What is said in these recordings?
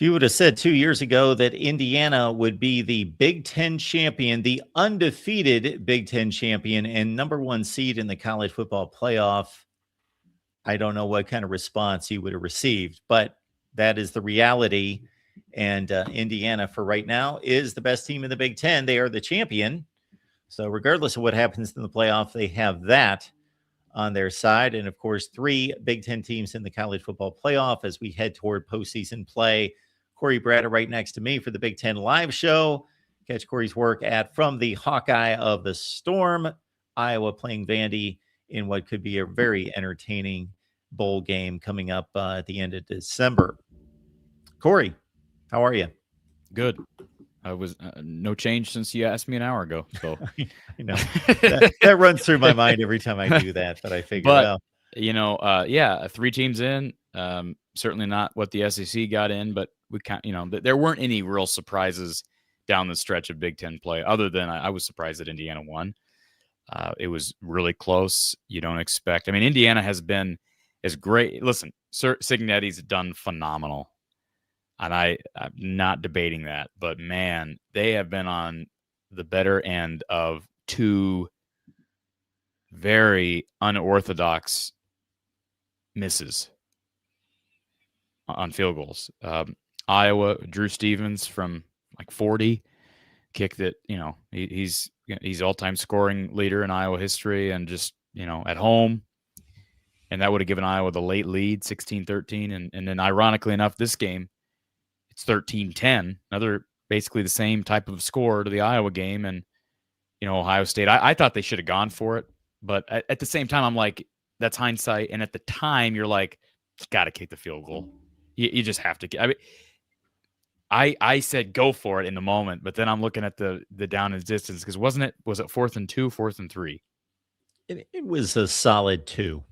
If you would have said 2 years ago that Indiana would be the Big Ten champion, the undefeated Big Ten champion, and number one seed in the college football playoff, I don't know what kind of response you would have received, but that is the reality. And Indiana, for right now, is the best team in the Big Ten. They are the champion. So, regardless of what happens in the playoff, they have that on their side. And of course, 3 Big Ten teams in the college football playoff as we head toward postseason play. Corey Bratta right next to me for the Big Ten Live Show. Catch Corey's work at From the Hawkeye of the Storm, Iowa playing Vandy in what could be a very entertaining bowl game coming up at the end of December. Corey, how are you? Good. I was no change since you asked me an hour ago. So I know that runs through my mind every time I do that, but I figure but, yeah, 3 teams in. Certainly not what the SEC got in, but we can't, there weren't any real surprises down the stretch of Big Ten play, other than I was surprised that Indiana won. It was really close. You don't expect. I mean, Indiana has been as great. Listen, Cignetti's done phenomenal, and I'm not debating that. But man, they have been on the better end of 2 very unorthodox misses on field goals. Iowa, Drew Stevens from like 40 kick that, he's all-time scoring leader in Iowa history, and just, at home. And that would have given Iowa the late lead, 16-13. And then ironically enough, this game, it's 13-10, another basically the same type of score to the Iowa game. And, Ohio State, I thought they should have gone for it. But at the same time, I'm like, that's hindsight. And at the time, you're like, you got to kick the field goal. You just have to. I mean, I said go for it in the moment, but then I'm looking at the down and distance, because was it 4th and 2, 4th and 3? It was a solid 2.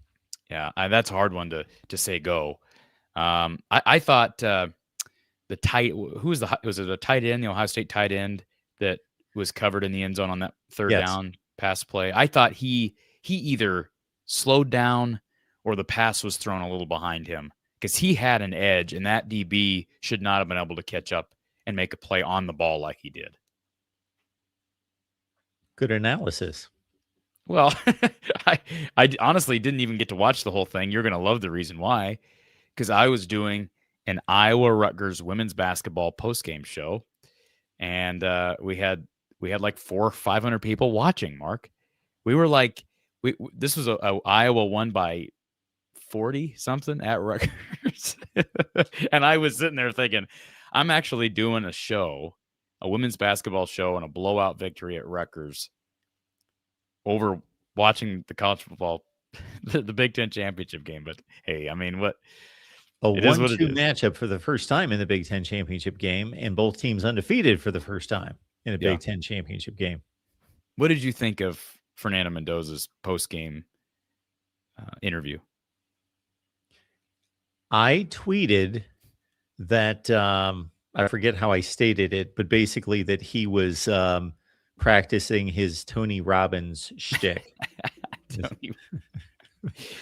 Yeah, that's a hard one to say go. I thought the tight, was it a tight end, the Ohio State tight end that was covered in the end zone on that third down pass play? I thought he either slowed down or the pass was thrown a little behind him, because he had an edge, and that DB should not have been able to catch up and make a play on the ball like he did. Good analysis. Well, I honestly didn't even get to watch the whole thing. You're going to love the reason why, because I was doing an Iowa Rutgers women's basketball postgame show, and we had like 400 or 500 people watching. Mark, we were like, this was a Iowa won by 40 something at Rutgers. And I was sitting there thinking, I'm actually doing a women's basketball show, and a blowout victory at Rutgers over watching the college football, the Big Ten championship game. But hey, I mean, a 1-2 matchup for the first time in the Big Ten championship game, and both teams undefeated for the first time in a Big Ten championship game. What did you think of Fernando Mendoza's post-game interview? I tweeted that, I forget how I stated it, but basically that he was practicing his Tony Robbins shtick.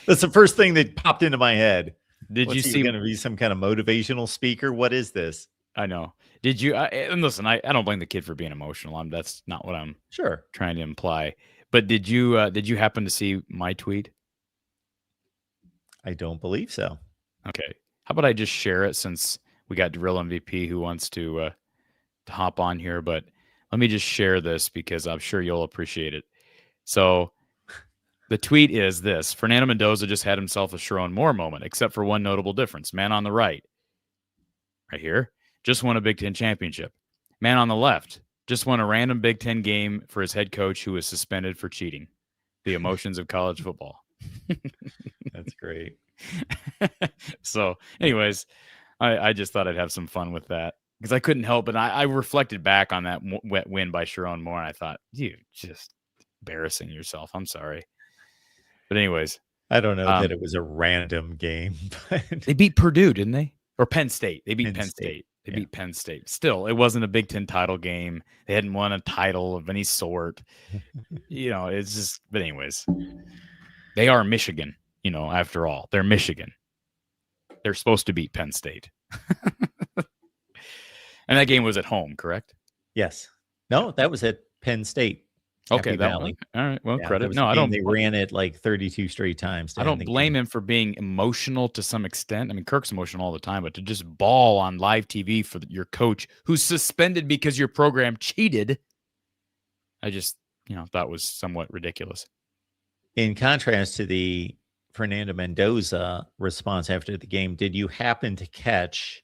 That's the first thing that popped into my head. Did you see going to be some kind of motivational speaker? What is this? I know. Did you? And listen, I don't blame the kid for being emotional. That's not what I'm trying to imply. But did you happen to see my tweet? I don't believe so. Okay. How about I just share it, since we got Drill MVP who wants to hop on here, but let me just share this because I'm sure you'll appreciate it. So the tweet is this: Fernando Mendoza just had himself a Sharon Moore moment, except for one notable difference. Man on the right here, just won a Big Ten championship. Man on the left just won a random Big Ten game for his head coach who was suspended for cheating. The emotions of college football. That's great. So anyways, I just thought I'd have some fun with that, because I couldn't help, but I reflected back on that wet win by Sharon Moore, and I thought, you just embarrassing yourself. I'm sorry. But anyways, I don't know that it was a random game. But they beat Purdue, didn't they? Or Penn State. They beat Penn State. They beat Penn State. Still, it wasn't a Big Ten title game. They hadn't won a title of any sort. It's just, but anyways, they are Michigan, after all. They're Michigan. They're supposed to beat Penn State. And that game was at home, correct? Yes. No, that was at Penn State. Okay, Happy that one. Valley. All right. Well, Yeah, that credit. was a No, I game don't. they ran it like 32 straight times to I end don't the blame game. him for being emotional to some extent. I mean, Kirk's emotional all the time, but to just bawl on live TV for your coach who's suspended because your program cheated, I just, thought was somewhat ridiculous. In contrast to the Fernando Mendoza response after the game, did you happen to catch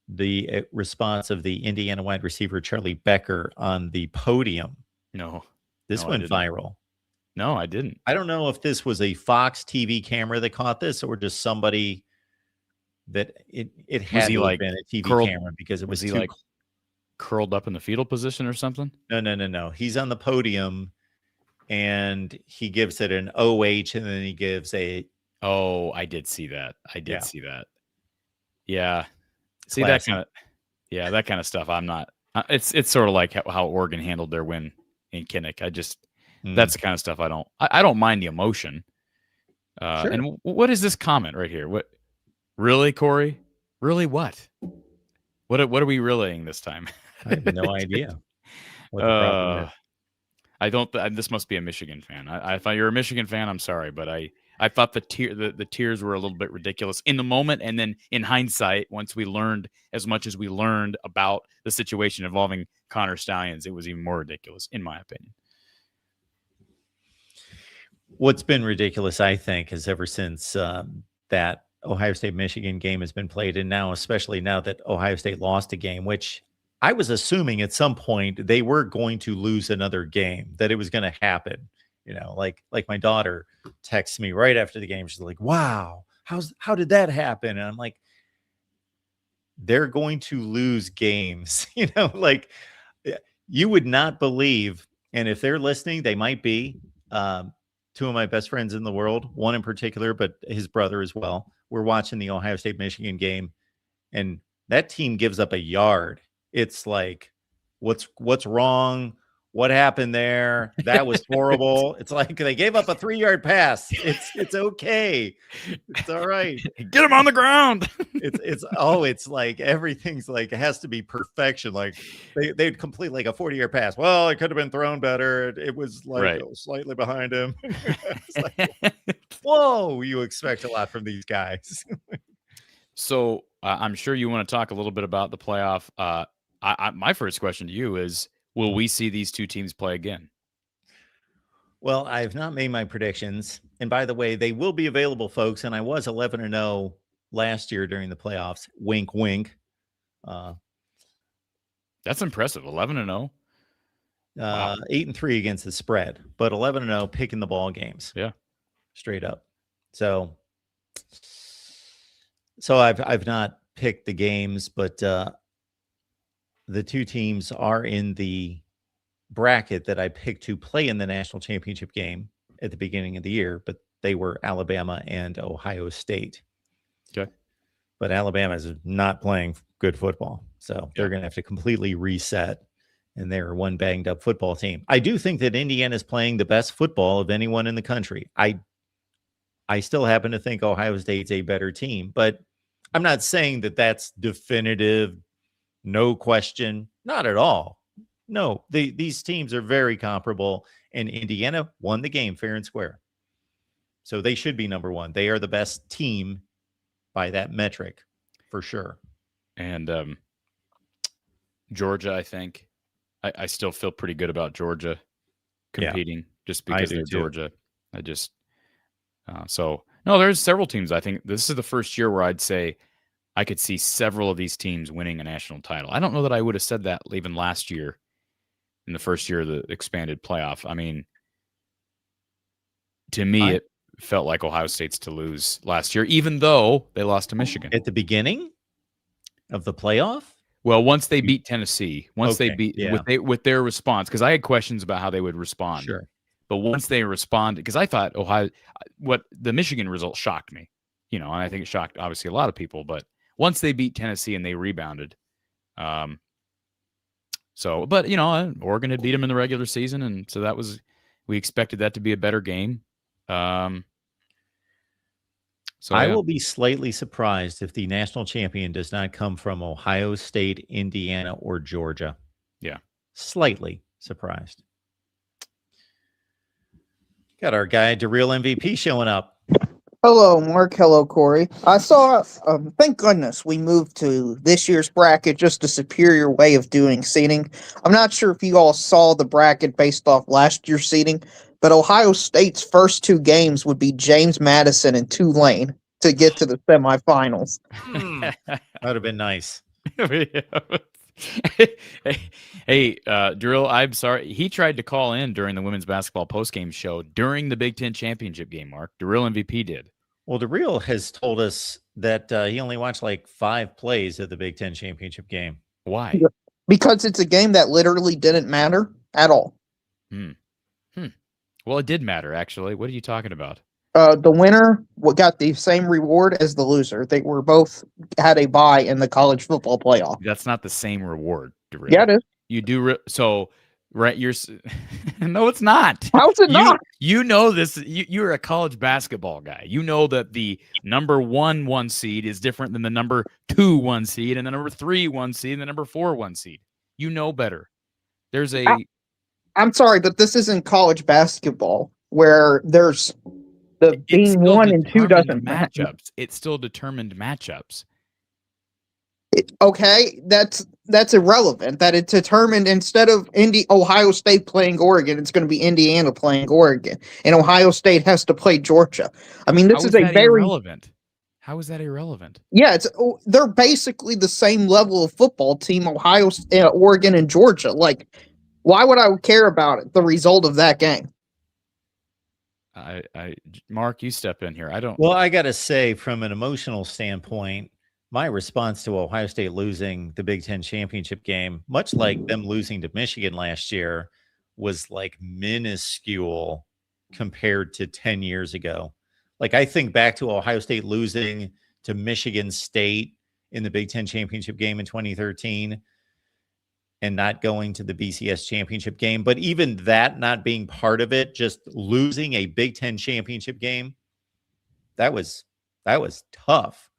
the response of the Indiana wide receiver Charlie Becker on the podium? No, This no, I went didn't. viral. No, I didn't. I don't know if this was a Fox TV camera that caught this or just somebody that it Was had he to have like been a TV curled? camera because it Was was he too. like curled up in the fetal position or something? No. He's on the podium and he gives it an OH and then he gives a. Oh, I did see that. See that. Yeah. See Classic. that kind of stuff. I'm not. It's sort of like how Oregon handled their win in Kinnick. That's the kind of stuff I don't mind the emotion. Sure. And what is this comment right here? What really, Corey? Really what? What are we relaying this time? I have no idea what the problem is. I don't. This must be a Michigan fan. If you're a Michigan fan, I'm sorry, but I thought the tears were a little bit ridiculous in the moment, and then in hindsight, once we learned as much as we learned about the situation involving Connor Stallions, it was even more ridiculous, in my opinion. What's been ridiculous, I think, is ever since that Ohio State-Michigan game has been played, and now, especially now that Ohio State lost a game, which I was assuming at some point they were going to lose another game, that it was going to happen. Like my daughter texts me right after the game. She's like, "Wow, how did that happen?" And I'm like, they're going to lose games. Like you would not believe. And if they're listening, they might be. Two of my best friends in the world, one in particular, but his brother as well. We're watching the Ohio State-Michigan game, and that team gives up a yard. It's like, what's wrong? What happened there? That was horrible. It's like they gave up a 3-yard pass. It's okay. It's all right. Get him on the ground. It's like everything's like it has to be perfection. Like they'd complete like a 40-yard pass. Well, it could have been thrown better. It was like slightly behind him. Like, whoa, you expect a lot from these guys. So I'm sure you want to talk a little bit about the playoff. My first question to you is, will we see these two teams play again? Well, I've not made my predictions. And by the way, they will be available, folks. And I was 11-0 last year during the playoffs. Wink, wink. That's impressive. 11-0. Wow. 8-3 against the spread, but 11-0 picking the ball games. Yeah. Straight up. So I've not picked the games, but the two teams are in the bracket that I picked to play in the national championship game at the beginning of the year, but they were Alabama and Ohio State. Okay. But Alabama is not playing good football, so they're going to have to completely reset, and they're one banged up football team. I do think that Indiana is playing the best football of anyone in the country. I still happen to think Ohio State's a better team, but I'm not saying that that's definitive. No question. Not at all. No, these teams are very comparable, and Indiana won the game fair and square. So they should be number one. They are the best team by that metric, for sure. And Georgia, I think. I still feel pretty good about Georgia competing just because they're Georgia. No, there's several teams. I think this is the first year where I'd say I could see several of these teams winning a national title. I don't know that I would have said that even last year in the first year of the expanded playoff. I mean, to me, it felt like Ohio State's to lose last year, even though they lost to Michigan. At the beginning of the playoff? Well, once they beat Tennessee, they beat with their response, because I had questions about how they would respond. Sure. But once they responded, because I thought what the Michigan result shocked me, and I think it shocked obviously a lot of people, but once they beat Tennessee and they rebounded. Oregon had beat them in the regular season, and so we expected that to be a better game. So I will be slightly surprised if the national champion does not come from Ohio State, Indiana, or Georgia. Yeah. Slightly surprised. Got our guy, DeReal MVP, showing up. Hello, Mark. Hello, Corey. I saw, thank goodness we moved to this year's bracket, just a superior way of doing seating. I'm not sure if you all saw the bracket based off last year's seating, but Ohio State's first two games would be James Madison and Tulane to get to the semifinals. That would have been nice. Hey, Drill, I'm sorry. He tried to call in during the women's basketball postgame show during the Big Ten championship game, Mark. DeReal MVP did. Well, DeReal has told us that he only watched like 5 plays of the Big Ten championship game. Why? Because it's a game that literally didn't matter at all. Well, it did matter, actually. What are you talking about? The winner got the same reward as the loser. They were both had a bye in the college football playoff. That's not the same reward, DeReal. Yeah, it is. You do so, right? You're no, it's not. How's it not? You know this. You're a college basketball guy. You know that the number 1 seed is different than the number 2 1 seed, and the number 3 1 seed, and the number 4 1 seed. You know better. There's a. I'm sorry, but this isn't college basketball where there's the being 1 and 2 doesn't matter. Matchups. It's still determined matchups. Okay, that's irrelevant. That it's determined instead of Ohio State playing Oregon, it's going to be Indiana playing Oregon, and Ohio State has to play Georgia. I mean, this is a very irrelevant. How is that irrelevant? Yeah, they're basically the same level of football team, Ohio, Oregon, and Georgia. Like, why would I care about it? The result of that game. Mark, you step in here. I don't. Well, I got to say, from an emotional standpoint, my response to Ohio State losing the Big Ten championship game, much like them losing to Michigan last year, was like minuscule compared to 10 years ago. Like, I think back to Ohio State losing to Michigan State in the Big Ten championship game in 2013 and not going to the BCS championship game. But even that not being part of it, just losing a Big Ten championship game, that was tough.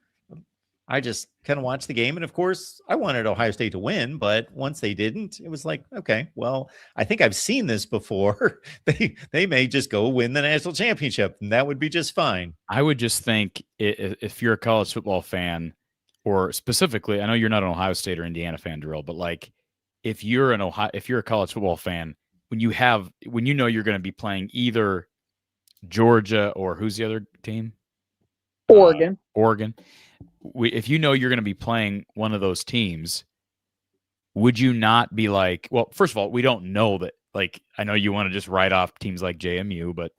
I just kind of watched the game. And of course, I wanted Ohio State to win. But once they didn't, it was like, okay, well, I think I've seen this before. They may just go win the national championship, and that would be just fine. I would just think if you're a college football fan, or specifically, I know you're not an Ohio State or Indiana fan, Drill, but like if you're a college football fan, when you know you're going to be playing either Georgia or who's the other team? Oregon. If you know you're going to be playing one of those teams, would you not be like, well, first of all, we don't know that. Like, I know you want to just write off teams like JMU, but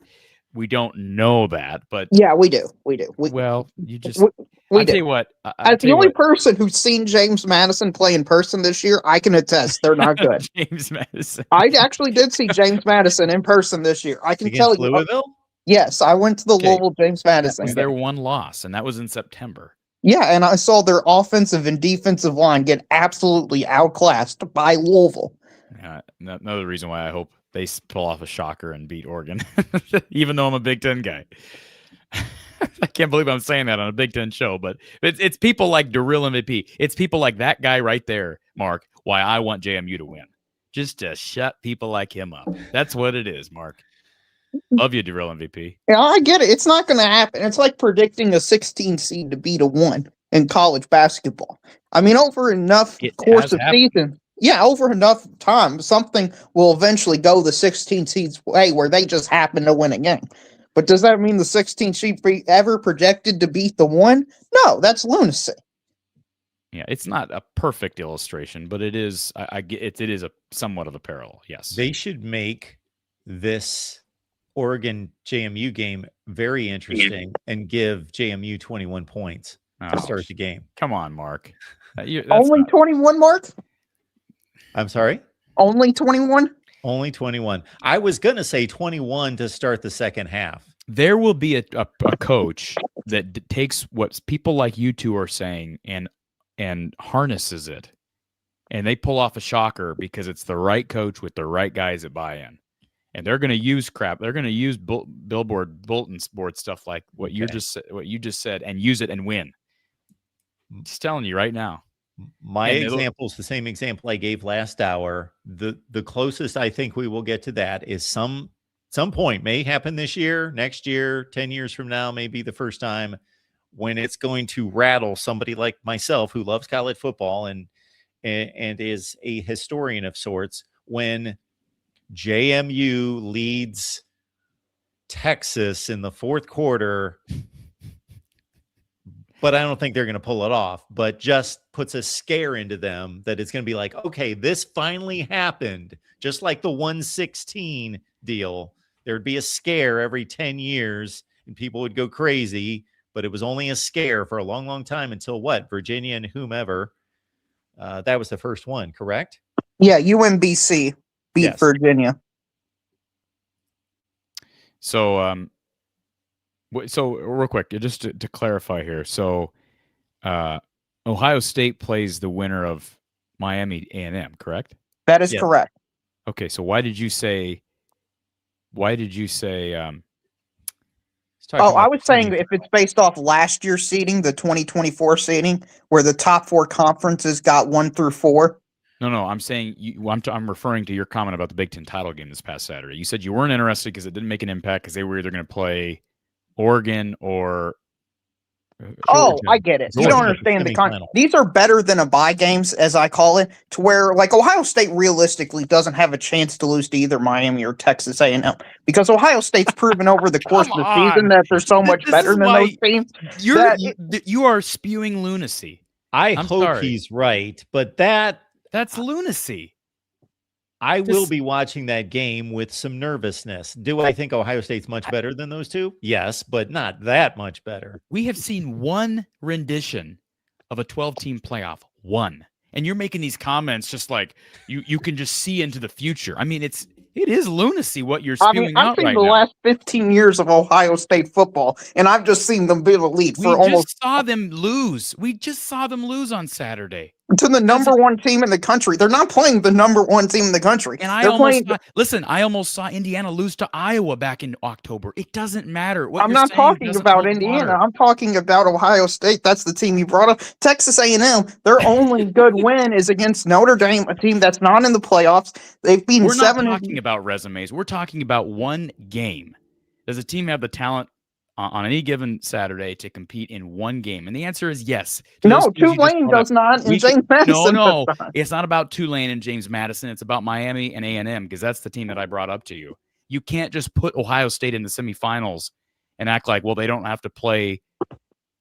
we don't know that. But yeah, we do. Well, you just. We tell you what. As the only person who's seen James Madison play in person this year, I can attest they're not good. James Madison. I actually did see James Madison in person this year. I can tell you. Louisville? Yes, I went to the Louisville James Madison. Was their one loss, and that was in September. Yeah, and I saw their offensive and defensive line get absolutely outclassed by Louisville. Another reason why I hope they pull off a shocker and beat Oregon, even though I'm a Big Ten guy. I can't believe I'm saying that on a Big Ten show, but it's people like DeReal MVP. It's people like that guy right there, Mark, why I want JMU to win. Just to shut people like him up. That's what it is, Mark. Love you, DeReal MVP. Yeah, I get it. It's not going to happen. It's like predicting a 16 seed to beat a 1 in college basketball. I mean, over enough course of season, over enough time, something will eventually go the 16 seeds way where they just happen to win a game. But does that mean the 16 seed ever projected to beat the 1? No, that's lunacy. Yeah, it's not a perfect illustration, but it is. It is a somewhat of a parallel. Yes, they should make this Oregon JMU game very interesting and give JMU 21 points to start the game. Come on, Mark. Only 21, Mark? I'm sorry? Only 21? Only 21. I was going to say 21 to start the second half. There will be a coach that takes what people like you two are saying and harnesses it, and they pull off a shocker because it's the right coach with the right guys that buy in. and they're going to use crap. They're going to use bulletin board stuff like what you just said, and use it and win. I'm just telling you right now. My example is the same example I gave last hour. The closest I think we will get to that is some point, may happen this year, next year, 10 years from now, maybe the first time, when it's going to rattle somebody like myself who loves college football and is a historian of sorts, when JMU leads Texas in the fourth quarter, but I don't think they're going to pull it off, but just puts a scare into them that it's going to be like, okay, this finally happened. Just like the 116 deal, there'd be a scare every 10 years and people would go crazy, but it was only a scare for a long, long time until what? Virginia and whomever. That was the first one, correct? Yeah, UMBC beat Virginia. So, so real quick, just to clarify here. So, Ohio State plays the winner of Miami A&M, correct? That is correct. Okay, so why did you say? I was saying if it's based off last year's seeding, the 2024 seeding, where the top 4 conferences got 1 through 4. No, I'm saying I'm referring to your comment about the Big Ten title game this past Saturday. You said you weren't interested because it didn't make an impact because they were either going to play Oregon or Georgia. I get it. You don't understand these are better than a bye games, as I call it, to where like Ohio State realistically doesn't have a chance to lose to either Miami or Texas A&M because Ohio State's proven over the course of the season that they're so much better than those teams. You are spewing lunacy. I'm hope sorry. He's right, but that's lunacy. I will be watching that game with some nervousness. Do I think Ohio State's much better than those two? Yes, but not that much better. We have seen one rendition of a 12-team playoff. One. And you're making these comments just like you can just see into the future. I mean, it is lunacy what you're spewing out right now. I've seen the last 15 years of Ohio State football, and I've just seen them be the lead for almost. We just saw them lose. We just saw them lose on Saturday. To the number 1 team in the country. They're not playing the number 1 team in the country. And I almost saw Indiana lose to Iowa back in October. It doesn't matter. I'm not talking about Indiana. I'm talking about Ohio State. That's the team you brought up. Texas A&M, their only good win is against Notre Dame, a team that's not in the playoffs. They've beaten 7. We're not talking about resumes. We're talking about one game. Does a team have the talent on any given Saturday to compete in one game? And the answer is yes. No, Tulane does not, and James Madison. No, it's not about Tulane and James Madison. It's about Miami and A&M because that's the team that I brought up to you. You can't just put Ohio State in the semifinals and act like, well, they don't have to play.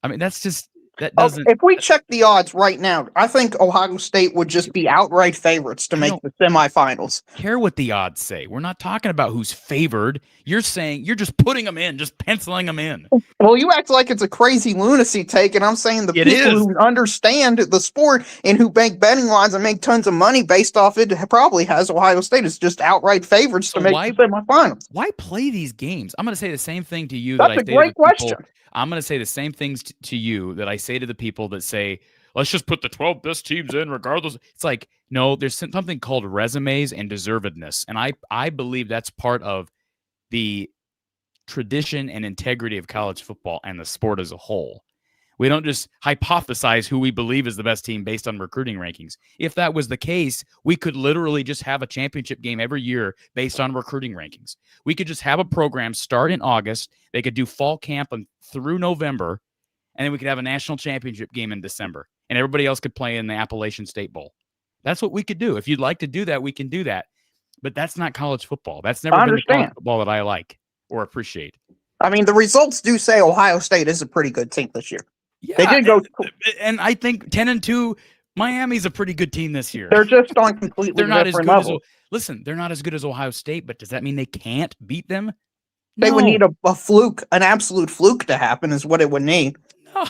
I mean, that's just that doesn't. If we check the odds right now, I think Ohio State would just be outright favorites to make the semifinals. Care what the odds say. We're not talking about who's favored. You're saying you're just putting them in, just penciling them in. Well, you act like it's a crazy lunacy take, and I'm saying the people who understand the sport and who make betting lines and make tons of money based off it probably has Ohio State as just outright favorites to make the semifinals. Why play these games? I'm going to say the same thing to you. That's a great question. I'm going to say the same things to you that I say to the people that say, let's just put the 12 best teams in regardless. It's like, no, there's something called resumes and deservedness. And I believe that's part of the tradition and integrity of college football and the sport as a whole. We don't just hypothesize who we believe is the best team based on recruiting rankings. If that was the case, we could literally just have a championship game every year based on recruiting rankings. We could just have a program start in August. They could do fall camp through November, and then we could have a national championship game in December, and everybody else could play in the Appalachian State Bowl. That's what we could do. If you'd like to do that, we can do that. But that's not college football. That's never been the college football that I like or appreciate. I mean, the results do say Ohio State is a pretty good team this year. Yeah, they did go, and I think 10-2. Miami's a pretty good team this year. They're just on completely they're not different as good level. Listen, they're not as good as Ohio State, but does that mean they can't beat them? They would need a fluke, an absolute fluke to happen is what it would need. No.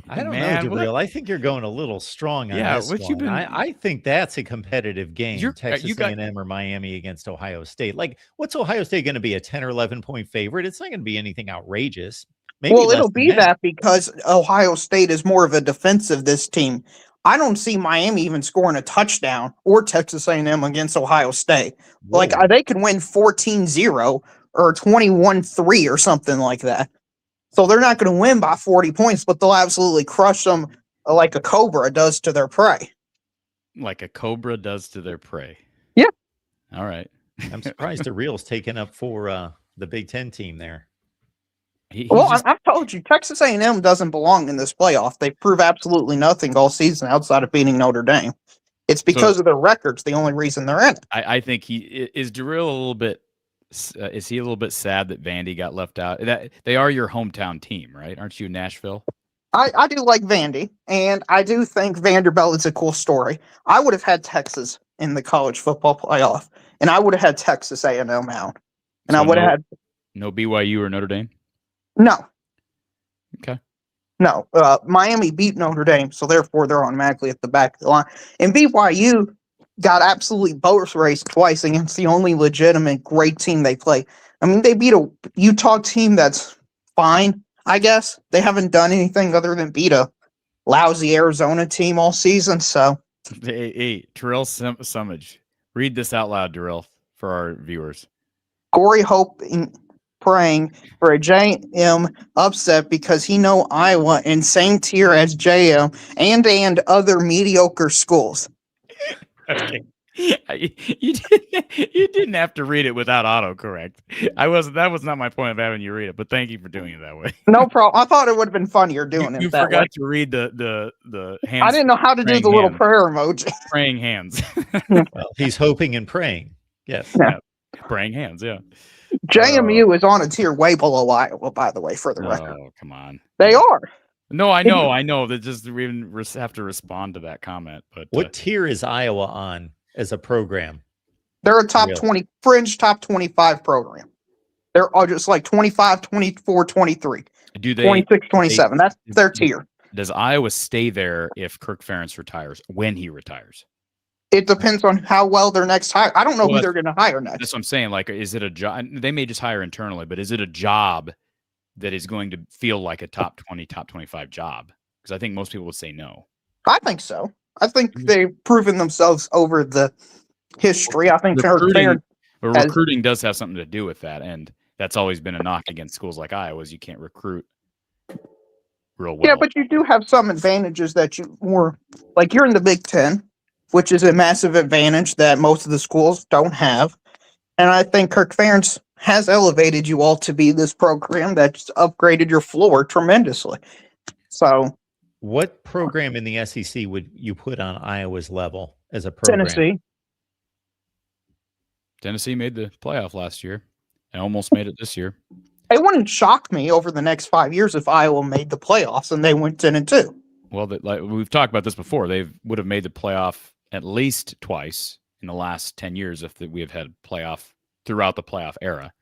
I don't know, Gabriel. I think you're going a little strong on this one. I think that's a competitive game, Texas A&M or Miami against Ohio State. Like, what's Ohio State going to be, a 10 or 11-point favorite? It's not going to be anything outrageous. Maybe it'll be that because Ohio State is more of a defensive this team. I don't see Miami even scoring a touchdown or Texas A&M against Ohio State. Whoa. Like, they could win 14-0 or 21-3 or something like that. So they're not going to win by 40 points, but they'll absolutely crush them like a cobra does to their prey. Like a cobra does to their prey. Yeah. All right. I'm surprised the Real's taken up for the Big Ten team there. I've told you, Texas A&M doesn't belong in this playoff. They prove absolutely nothing all season outside of beating Notre Dame. It's because of their records, the only reason they're in it. I think is Darrell a little bit. Is he a little bit sad that Vandy got left out? That they are your hometown team, right? Aren't you Nashville? I do like Vandy, and I do think Vanderbilt is a cool story. I would have had Texas in the college football playoff, and I would have had Texas A&M out, and So I would have had no BYU or Notre Dame. no. Okay. No, Miami beat Notre Dame, so therefore they're automatically at the back of the line. And BYU got absolutely boat raced twice against the only legitimate great team they play. I mean, they beat a Utah team that's fine, I guess. They haven't done anything other than beat a lousy Arizona team all season. So, hey Darrell Summage, read this out loud, Darrell, for our viewers. Corey hoping, praying for a JM upset because he know Iowa in same tier as JM and other mediocre schools. Okay. You didn't have to read it without autocorrect. That was not my point of having you read it, but thank you for doing it that way. No problem. I thought it would have been funnier doing You it that forgot way. to read the hands. I didn't know how to do the little prayer emoji. Praying hands. Well, he's hoping and praying. Yes. Yeah. Praying hands, yeah. JMU is on a tier way below Iowa, by the way, for the record. Oh, come on. They are. No, I know. That just we even have to respond to that comment. But what tier is Iowa on as a program? They're a top 20, fringe top 25 program. They're all just like 25, 24, 23. Do they 26, 27. That's their tier. Does Iowa stay there if Kirk Ferentz retires, when he retires? It depends on how well their next hire. I don't know who they're going to hire next. That's what I'm saying. Like, is it a job? They may just hire internally, but is it a job that is going to feel like a top 20, top 25 job? Because I think most people would say no. I think so. I think they've proven themselves over the history. I think recruiting does have something to do with that, and that's always been a knock against schools like Iowa is you can't recruit real well. Yeah, but you do have some advantages that you're in the Big Ten, which is a massive advantage that most of the schools don't have. And I think Kirk Ferentz has elevated you all to be this program that's upgraded your floor tremendously. So, what program in the SEC would you put on Iowa's level as a program? Tennessee made the playoff last year and almost made it this year. It wouldn't shock me over the next 5 years if Iowa made the playoffs and they went 10-2. Well, like we've talked about this before. They would have made the playoff at least twice in the last 10 years if we have had playoff throughout the playoff era.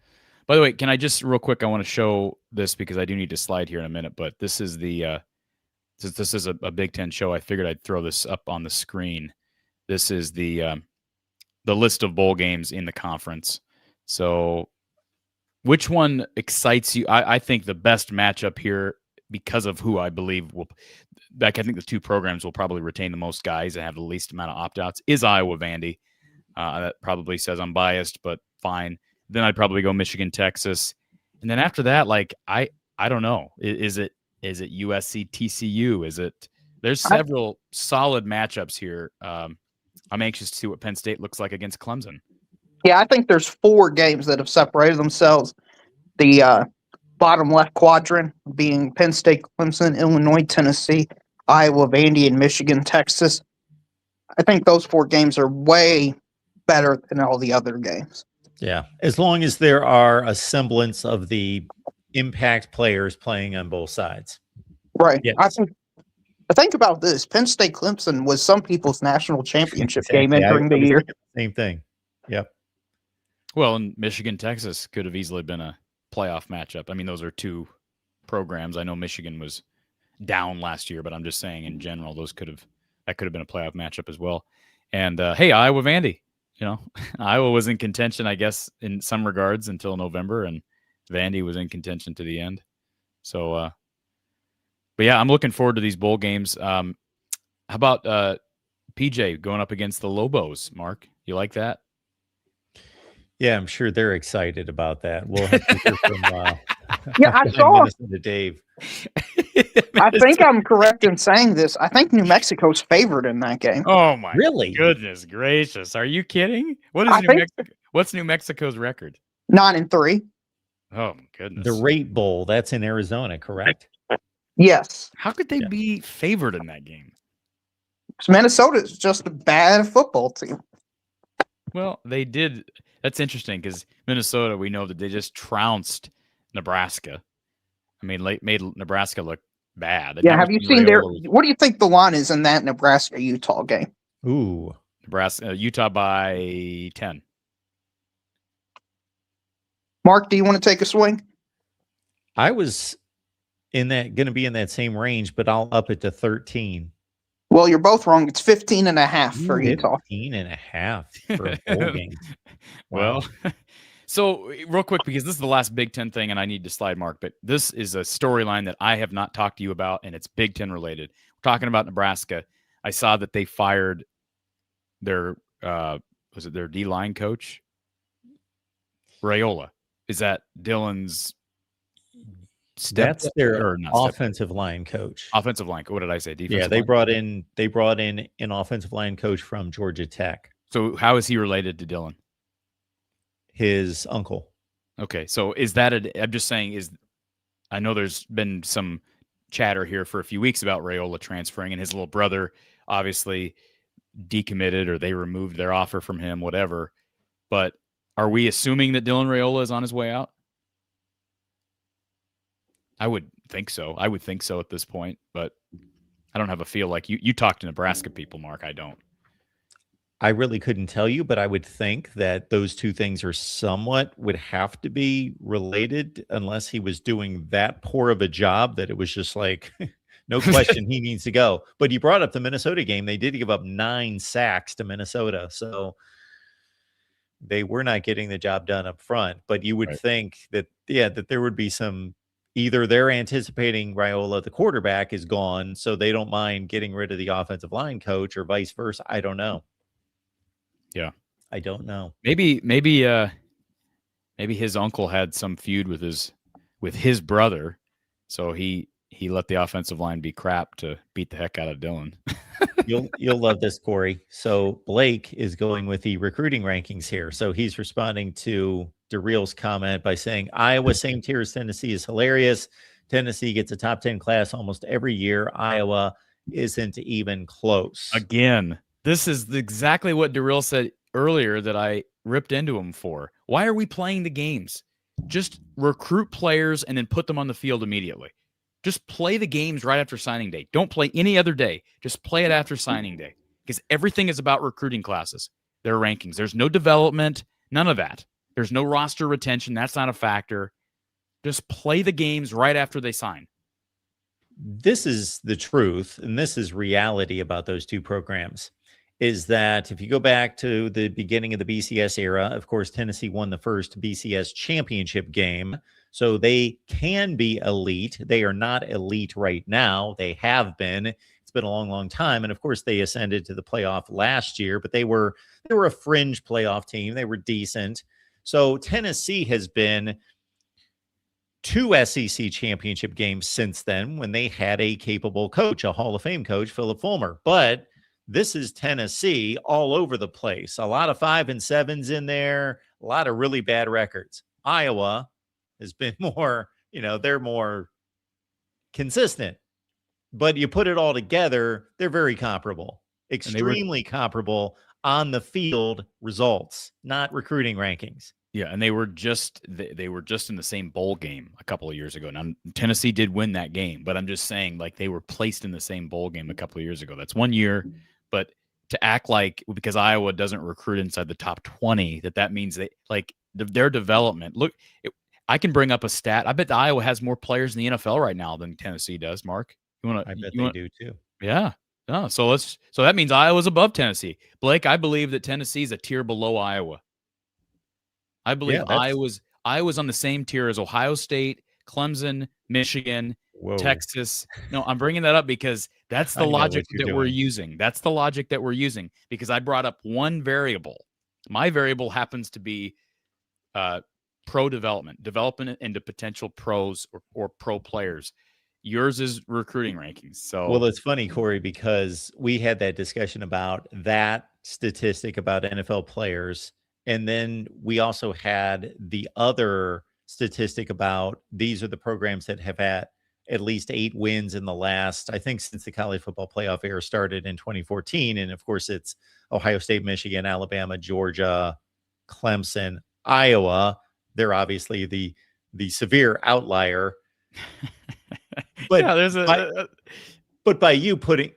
By the way, can I just real quick, I want to show this because I do need to slide here in a minute, but this is since this is a Big Ten show, I figured I'd throw this up on the screen. This is the list of bowl games in the conference. So which one excites you? I think the best matchup here, because of who I believe I think the two programs will probably retain the most guys and have the least amount of opt-outs, is Iowa Vandy. That probably says I'm biased, but fine. Then I'd probably go Michigan, Texas. And then after that, like, I don't know. Is it USC, TCU? There's several solid matchups here. I'm anxious to see what Penn State looks like against Clemson. Yeah, I think there's 4 games that have separated themselves. The bottom left quadrant being Penn State, Clemson, Illinois, Tennessee, Iowa, Vandy, and Michigan, Texas. I think those 4 games are way better than all the other games. Yeah, as long as there are a semblance of the impact players playing on both sides. Right. Yes. I think about this. Penn State, Clemson was some people's national championship game entering the year. Same thing. Yep. Well, and Michigan, Texas could have easily been a playoff matchup. I mean, those are two programs. I know Michigan was down last year, but I'm just saying in general, that could have been a playoff matchup as well. And hey, Iowa Vandy, Iowa was in contention, I guess, in some regards until November, and Vandy was in contention to the end. So, but yeah, I'm looking forward to these bowl games. How about PJ going up against the Lobos? Mark, you like that? Yeah, I'm sure they're excited about that. We'll have to hear from Yeah, I saw. Minnesota Dave. I think I'm correct in saying this. I think New Mexico's favored in that game. Oh my Really? goodness gracious! Are you kidding? What is What's New Mexico's record? 9-3. Oh my goodness! The Rate Bowl, that's in Arizona, correct? Yes. How could they be favored in that game? Minnesota is just a bad football team. Well, they did. That's interesting because Minnesota, we know that they just trounced Nebraska. I mean, made Nebraska look bad. Yeah, have you seen what do you think the line is in that Nebraska-Utah game? Ooh. Utah by 10. Mark, do you want to take a swing? I was going to be in that same range, but I'll up it to 13. Well, you're both wrong. It's 15.5 for Utah. 15.5 for a bowl game. Wow. Well, so real quick, because this is the last Big Ten thing and I need to slide Mark, but this is a storyline that I have not talked to you about, and it's Big Ten related. We're talking about Nebraska. I saw that they fired their, was it their D-line coach? Raiola. Is that Dylan's That's their offensive line coach. Offensive line. What did I say? Defensive they line? brought in an offensive line coach from Georgia Tech. So how is he related to Dylan? His uncle. Okay. So is that I'm just saying, I know there's been some chatter here for a few weeks about Raiola transferring, and his little brother obviously decommitted, or they removed their offer from him, whatever. But are we assuming that Dylan Raiola is on his way out? I would think so. I would think so at this point, but I don't have a feel like you talk to Nebraska people, Mark. I don't. I really couldn't tell you, but I would think that those two things would have to be related, unless he was doing that poor of a job that it was just like, no question, he needs to go. But you brought up the Minnesota game. They did give up 9 sacks to Minnesota. So they were not getting the job done up front. But you would think that, that there would be some, either they're anticipating Raiola, the quarterback, is gone, so they don't mind getting rid of the offensive line coach, or vice versa. I don't know. Yeah. I don't know. Maybe his uncle had some feud with his brother, so he let the offensive line be crap to beat the heck out of Dylan. You'll love this, Corey. So Blake is going with the recruiting rankings here. So he's responding to DeReal's comment by saying Iowa, same tier as Tennessee, is hilarious. Tennessee gets a top 10 class almost every year. Iowa isn't even close. Again, this is exactly what DeReal said earlier that I ripped into him for. Why are we playing the games? Just recruit players and then put them on the field immediately. Just play the games right after signing day. Don't play any other day. Just play it after signing day, because everything is about recruiting classes, their rankings. There's no development, none of that. There's no roster retention. That's not a factor. Just play the games right after they sign. This is the truth, and this is reality about those two programs, is that if you go back to the beginning of the BCS era, of course, Tennessee won the first BCS championship game, so they can be elite. They are not elite right now. They have been. It's been a long, long time. And of course, they ascended to the playoff last year, but they were a fringe playoff team. They were decent. So Tennessee has been 2 SEC championship games since then, when they had a capable coach, a Hall of Fame coach, Philip Fulmer. But this is Tennessee all over the place. A lot of 5 and 7s in there, a lot of really bad records. Iowa has been more, they're more consistent. But you put it all together, they're very comparable, extremely comparable on the field results, not recruiting rankings. Yeah, and they were just in the same bowl game a couple of years ago. Now, Tennessee did win that game, but I'm just saying, like, they were placed in the same bowl game a couple of years ago. That's 1 year, but to act like because Iowa doesn't recruit inside the top 20, that means they their development. Look, I can bring up a stat. I bet Iowa has more players in the NFL right now than Tennessee does. Mark, I bet they do too. Yeah. Oh, so that means Iowa's above Tennessee. Blake, I believe that Tennessee's a tier below Iowa. I believe Iowa's on the same tier as Ohio State, Clemson, Michigan, Whoa. Texas. No, I'm bringing that up because that's the logic that we're using. That's the logic that we're using because I brought up one variable. My variable happens to be pro development into potential pros or pro players. Yours is recruiting rankings. So, well, it's funny, Corey, because we had that discussion about that statistic about NFL players. And then we also had the other statistic about these are the programs that have had at least 8 wins in the last, I think, since the college football playoff era started in 2014. And of course, it's Ohio State, Michigan, Alabama, Georgia, Clemson, Iowa. They're obviously the severe outlier. But yeah, there's but by you putting,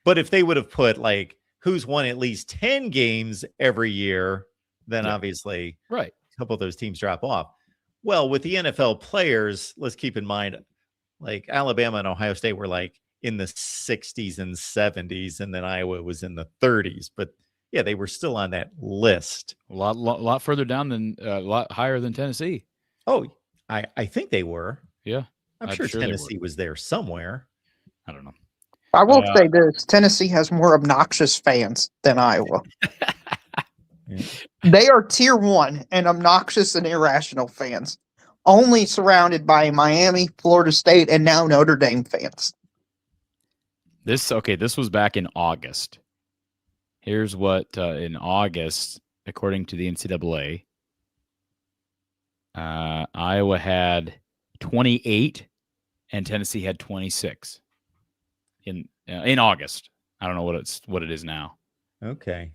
but if they would have put like who's won at least 10 games every year, then obviously right, a couple of those teams drop off. Well, with the NFL players, let's keep in mind, like Alabama and Ohio State were like in the 60s and 70s, and then Iowa was in the 30s. But yeah, they were still on that list. A lot further down than a lot higher than Tennessee. Oh, I think they were. Yeah. I'm sure Tennessee was there somewhere. I don't know. I will say this. Tennessee has more obnoxious fans than Iowa. Yeah. They are tier 1 and obnoxious and irrational fans, only surrounded by Miami, Florida State, and now Notre Dame fans. This was back in August. Here's what in August, according to the NCAA, Iowa had 28 and Tennessee had 26 in August. I don't know what it is now. Okay.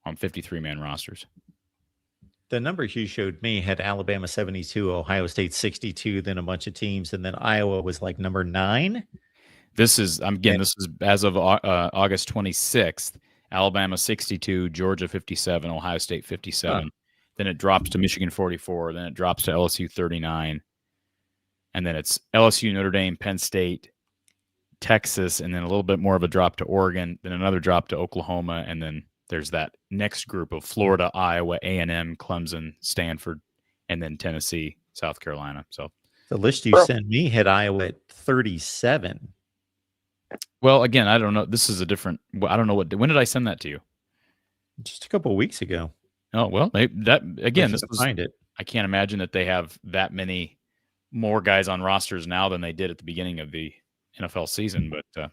On 53-man rosters. The numbers you showed me had Alabama 72, Ohio State 62, then a bunch of teams, and then Iowa was like number 9. This is as of August 26th. Alabama 62, Georgia 57, Ohio State 57. Then it drops to Michigan 44. Then it drops to LSU 39. And then it's LSU, Notre Dame, Penn State, Texas, and then a little bit more of a drop to Oregon. Then another drop to Oklahoma. And then there's that next group of Florida, Iowa, A&M, Clemson, Stanford, and then Tennessee, South Carolina. So the list you sent me had Iowa at 37. Well, again, I don't know. This is a different. I don't know when did I send that to you? Just a couple of weeks ago. Oh well, that again. This was, find it. I can't imagine that they have that many more guys on rosters now than they did at the beginning of the NFL season. But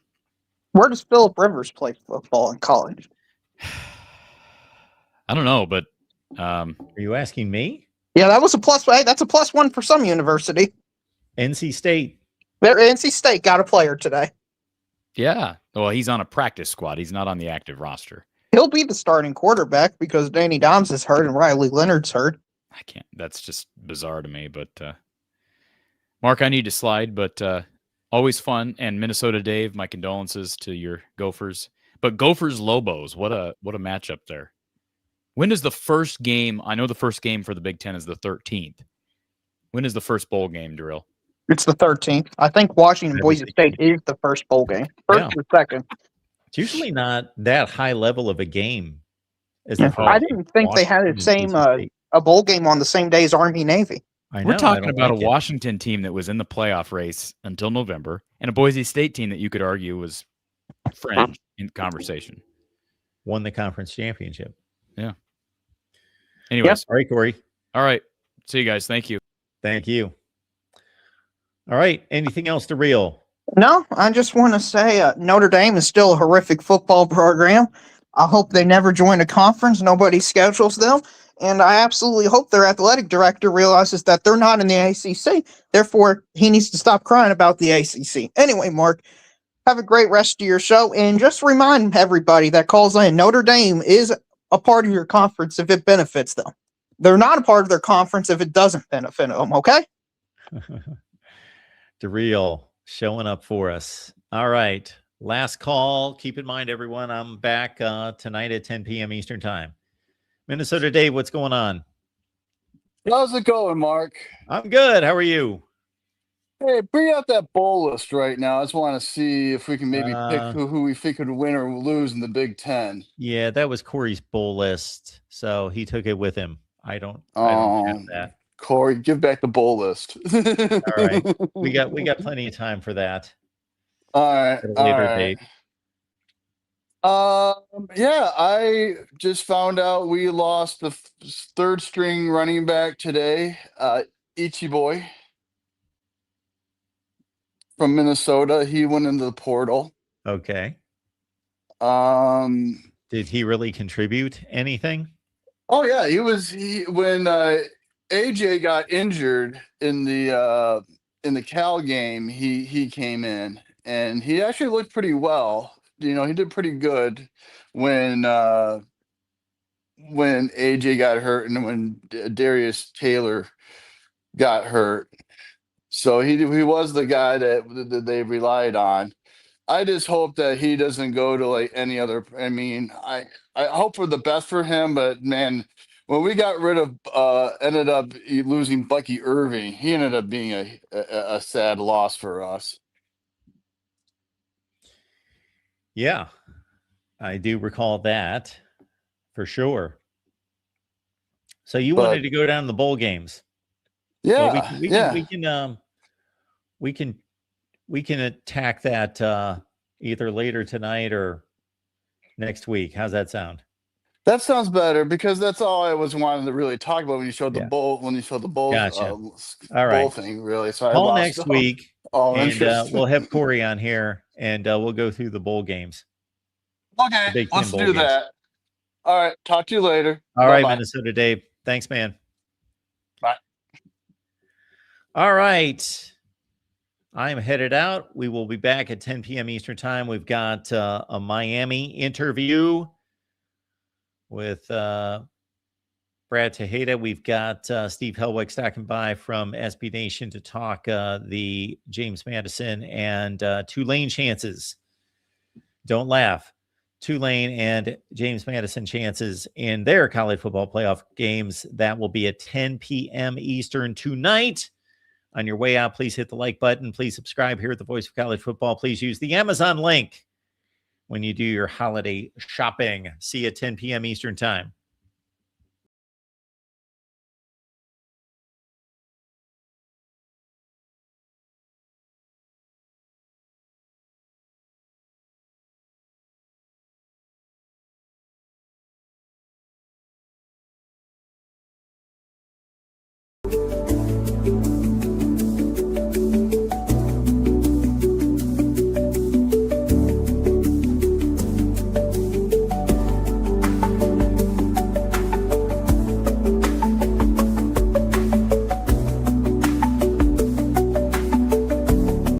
where does Phillip Rivers play football in college? I don't know, but are you asking me? Yeah, that was a plus. That's a +1 for some university. NC State. NC State got a player today. Yeah. Well, he's on a practice squad. He's not on the active roster. He'll be the starting quarterback because Danny Dimes is hurt and Riley Leonard's hurt. I can't. That's just bizarre to me. But Mark, I need to slide. But always fun. And Minnesota Dave, my condolences to your Gophers. But Gophers Lobos, what a matchup there. When is the first game? I know the first game for the Big Ten is the 13th. When is the first bowl game, Drill? It's the 13th. I think Washington Boise State is the first bowl game. First or second. It's usually not that high level of a game. I didn't think they had the same a bowl game on the same day as Army Navy. We're talking about a Washington team that was in the playoff race until November, and a Boise State team that you could argue was fringe in conversation. Won the conference championship. Yeah. Anyways. All right, Corey. All right. See you guys. Thank you. Thank you. All right. Anything else to reel? No, I just want to say Notre Dame is still a horrific football program. I hope they never join a conference. Nobody schedules them. And I absolutely hope their athletic director realizes that they're not in the ACC. Therefore, he needs to stop crying about the ACC. Anyway, Mark, have a great rest of your show. And just remind everybody that calls in, Notre Dame is a part of your conference if it benefits them. They're not a part of their conference if it doesn't benefit them, okay? DeReal showing up for us. All right. Last call. Keep in mind, everyone, I'm back tonight at 10 p.m. Eastern time. Minnesota Dave, what's going on? How's it going, Mark? I'm good. How are you? Hey, bring out that bowl list right now. I just want to see if we can maybe pick who we think could win or lose in the Big Ten. Yeah, that was Corey's bowl list, so he took it with him. I don't have that. Corey, give back the bowl list. All right. We got plenty of time for that. All right. At a All later right. date. Yeah, I just found out we lost the third string running back today, Ichi Boy from Minnesota. He went into the portal. Okay. Um, Did he really contribute anything? oh yeah, when AJ got injured in the Cal game, he came in and he actually looked pretty well. You know, he did pretty good when AJ got hurt and when Darius Taylor got hurt. So he was the guy that they relied on. I just hope that he doesn't go to like any other. I mean, I hope for the best for him, but man, when we got rid of ended up losing Bucky Irving, he ended up being a sad loss for us. Yeah, I do recall that for sure. So you wanted to go down to the bowl games? Yeah, well, we can attack that either later tonight or next week. How's that sound? That sounds better because that's all I was wanting to really talk about when you showed the bowl. When you showed the bowl, Gotcha. All right. bowl thing, really. So Call next week, and we'll have interest. Corey on here, and we'll go through the bowl games. Okay, let's do that. All right, talk to you later. All right, Minnesota Dave. Thanks, man. Bye. All right. I'm headed out. We will be back at 10 p.m. Eastern time. We've got a Miami interview with Brad Tejeda. We've got Steve Helwig stopping by from SB Nation to talk the James Madison and Tulane chances. Don't laugh. Tulane and James Madison chances in their college football playoff games. That will be at 10 p.m. Eastern tonight. On your way out, please hit the like button. Please subscribe here at the Voice of College Football. Please use the Amazon link when you do your holiday shopping. See you at 10 p.m. Eastern time.